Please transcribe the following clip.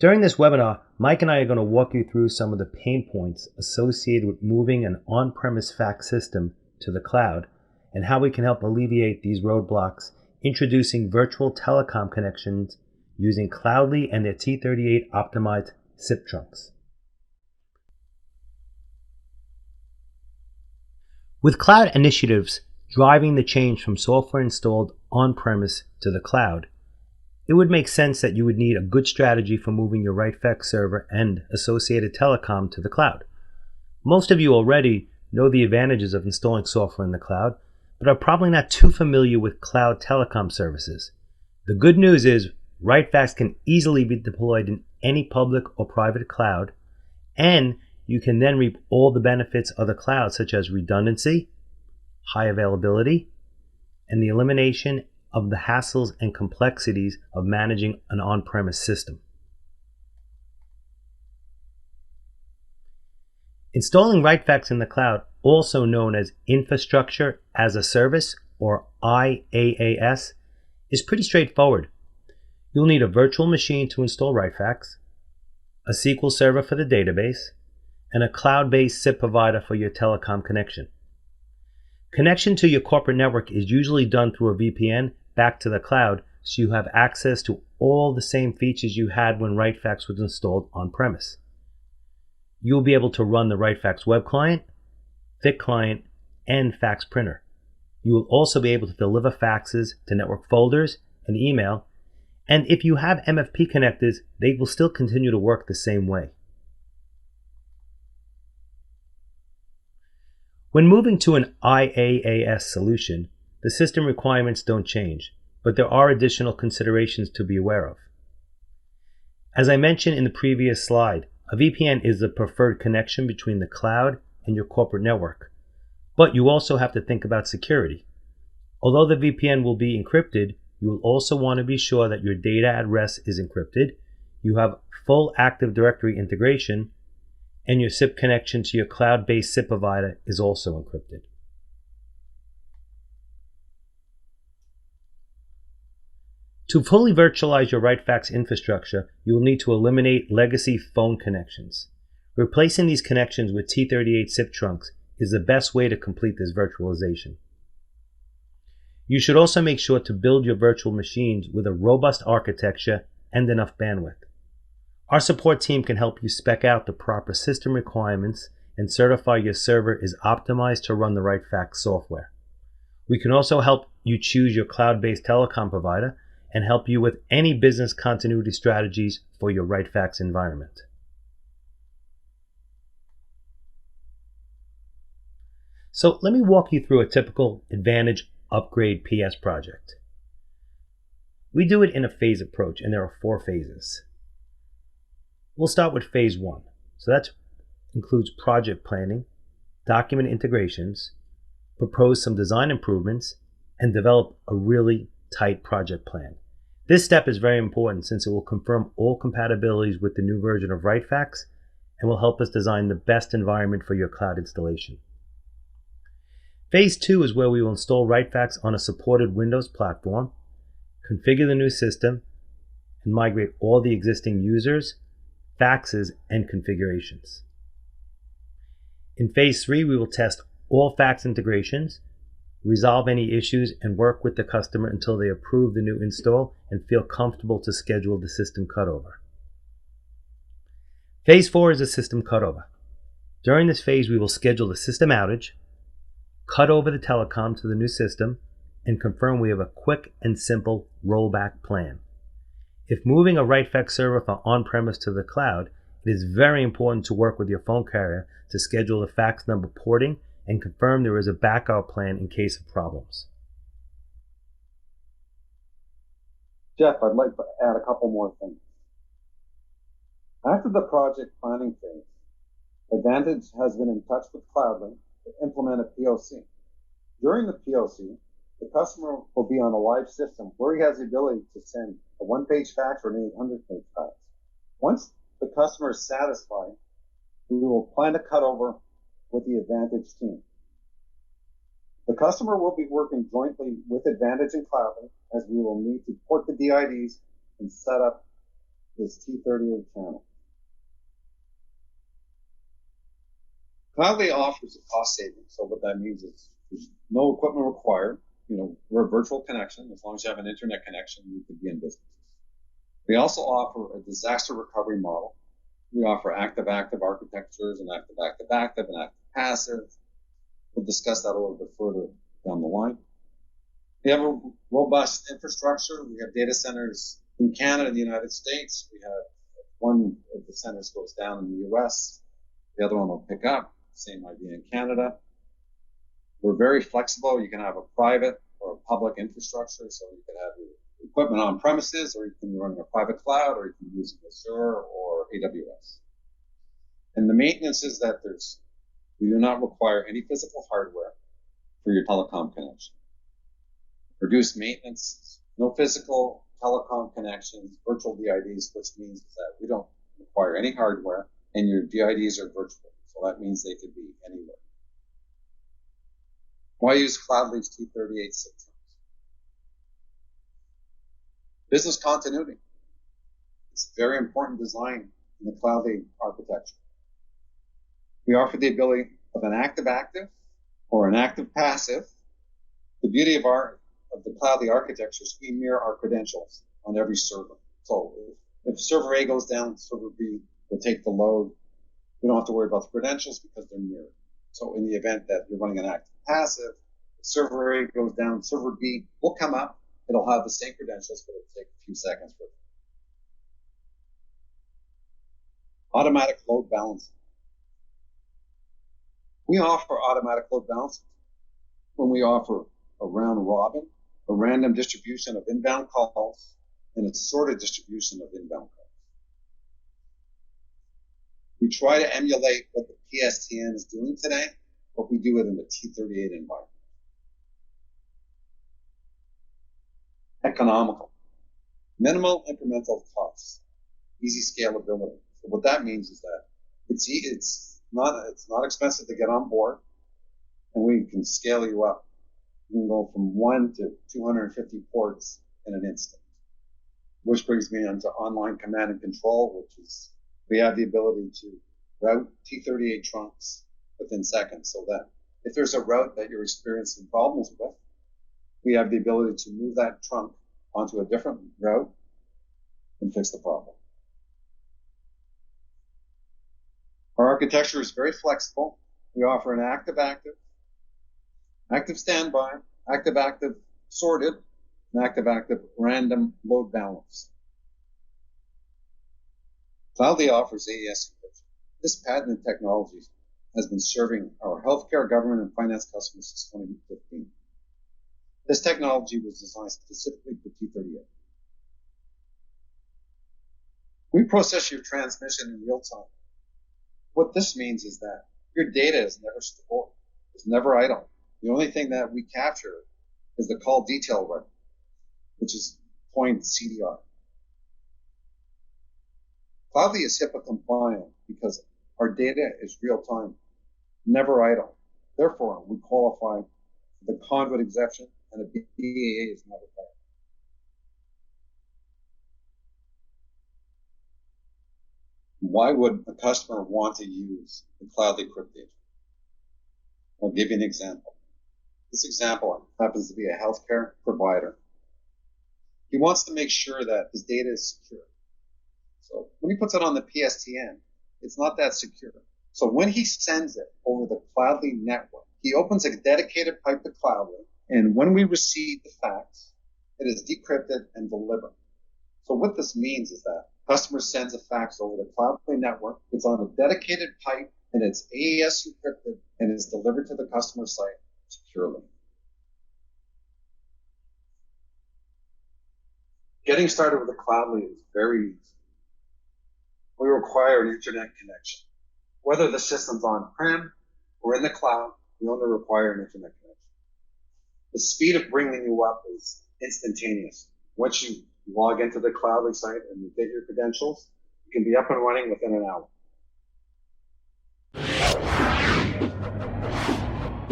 During this webinar, Mike and I are going to walk you through some of the pain points associated with moving an on-premise fax system to the cloud and how we can help alleviate these roadblocks introducing virtual telecom connections using Cloudli and their T38 optimized SIP trunks. With cloud initiatives driving the change from software installed on-premise to the cloud, it would make sense that you would need a good strategy for moving your RightFax server and associated telecom to the cloud. Most of you already know the advantages of installing software in the cloud, but are probably not too familiar with cloud telecom services. The good news is RightFax can easily be deployed in any public or private cloud, and you can then reap all the benefits of the cloud, such as redundancy, high availability, and the elimination of the hassles and complexities of managing an on-premise system. Installing RightFax in the cloud, also known as Infrastructure as a Service or IaaS, is pretty straightforward. You'll need a virtual machine to install RightFax, a SQL server for the database, and a cloud-based SIP provider for your telecom connection. Connection to your corporate network is usually done through a VPN back to the cloud, so you have access to all the same features you had when RightFax was installed on-premise. You'll be able to run the RightFax web client, thick client, and fax printer. You will also be able to deliver faxes to network folders and email, and if you have MFP connectors, they will still continue to work the same way. When moving to an IaaS solution, the system requirements don't change, but there are additional considerations to be aware of. As I mentioned in the previous slide, a VPN is the preferred connection between the cloud and your corporate network, but you also have to think about security. Although the VPN will be encrypted, you will also want to be sure that your data at rest is encrypted, you have full Active Directory integration, and your SIP connection to your cloud-based SIP provider is also encrypted. To fully virtualize your RightFax infrastructure, you will need to eliminate legacy phone connections. Replacing these connections with T38 SIP trunks is the best way to complete this virtualization. You should also make sure to build your virtual machines with a robust architecture and enough bandwidth. Our support team can help you spec out the proper system requirements and certify your server is optimized to run the RightFax software. We can also help you choose your cloud-based telecom provider and help you with any business continuity strategies for your RightFax environment. So let me walk you through a typical Advantage Upgrade PS project. We do it in a phase approach, and there are 4 phases. We'll start with phase 1. So that includes project planning, document integrations, propose some design improvements, and develop a really tight project plan. This step is very important since it will confirm all compatibilities with the new version of RightFax and will help us design the best environment for your cloud installation. Phase 2 is where we will install RightFax on a supported Windows platform, configure the new system, and migrate all the existing users, faxes, and configurations. In phase 3, we will test all fax integrations, resolve any issues, and work with the customer until they approve the new install and feel comfortable to schedule the system cutover. Phase 4 is a system cutover. During this phase, we will schedule the system outage, cut over the telecom to the new system, and confirm we have a quick and simple rollback plan. If moving a RightFax server from on-premise to the cloud, it is very important to work with your phone carrier to schedule the fax number porting and confirm there is a backup plan in case of problems. Jeff, I'd like to add a couple more things. After the project planning phase, Advantage has been in touch with Cloudli to implement a POC. During the POC, the customer will be on a live system where he has the ability to send a 1-page fax or an 800-page fax. Once the customer is satisfied, we will plan to cut over with the Advantage team. The customer will be working jointly with Advantage and Cloudli as we will need to port the DIDs and set up is T38 channel. Cloudli offers a cost savings. So what that means is there's no equipment required. We're a virtual connection. As long as you have an internet connection, you could be in business. We also offer a disaster recovery model. We offer active-active architectures and active-active-active and active-passive. We'll discuss that a little bit further down the line. We have a robust infrastructure. We have data centers in Canada and the United States. We have one of the centers goes down in the US. The other one will pick up. Same idea in Canada. We're very flexible. You can have a private or a public infrastructure. So you can have your equipment on premises, or you can run in a private cloud, or you can use Azure or AWS. And the maintenance is that we do not require any physical hardware for your telecom connection. Reduced maintenance, no physical telecom connections, virtual DIDs, which means that we don't require any hardware, and your DIDs are virtual. So that means they could be anywhere. Why use Cloudli's T38 systems? Business continuity. It's a very important design in the Cloudli architecture. We offer the ability of an active-active or an active-passive. The beauty of the Cloudli architecture is we mirror our credentials on every server. So if server A goes down, server B will take the load. We don't have to worry about the credentials because they're mirrored. So in the event that you're running an active-passive, if server A goes down, server B will come up. It'll have the same credentials, but it'll take a few seconds for it. Automatic load balancing. We offer automatic load balancing when we offer a round robin, a random distribution of inbound calls, and a sorted distribution of inbound calls. We try to emulate what the PSTN is doing today, but we do it in the T38 environment. Economical. Minimal incremental costs. Easy scalability. So what that means is that it's not expensive to get on board, and we can scale you up. You can go from 1 to 250 ports in an instant. Which brings me on to online command and control, which is we have the ability to route T38 trunks within seconds, so that if there's a route that you're experiencing problems with, we have the ability to move that trunk onto a different route and fix the problem. Our architecture is very flexible. We offer an active-active, active standby, active-active sorted, and active-active random load balance. Cloudli offers AES encryption. This patented technology has been serving our healthcare, government, and finance customers since 2015. This technology was designed specifically for T38. We process your transmission in real time. What this means is that your data is never stored. It's never idle. The only thing that we capture is the call detail run, which is point CDR. Cloudli is HIPAA compliant because our data is real time, never idle. Therefore, we qualify for the conduit exception, and a BAA is not required. Why would a customer want to use the Cloudli cryptagent? I'll give you an example. This example happens to be a healthcare provider. He wants to make sure that his data is secure. So when he puts it on the PSTN, it's not that secure. So when he sends it over the Cloudli network, he opens a dedicated pipe to Cloudli, and when we receive the fax, it is decrypted and delivered. So what this means is that customer sends a fax over the Cloudli network, it's on a dedicated pipe, and it's AES encrypted, and is delivered to the customer site securely. Getting started with the Cloudli is very easy. We require an internet connection. Whether the system's on-prem or in the cloud, we only require an internet connection. The speed of bringing you up is instantaneous. Once you log into the Cloudli site and you get your credentials, you can be up and running within an hour.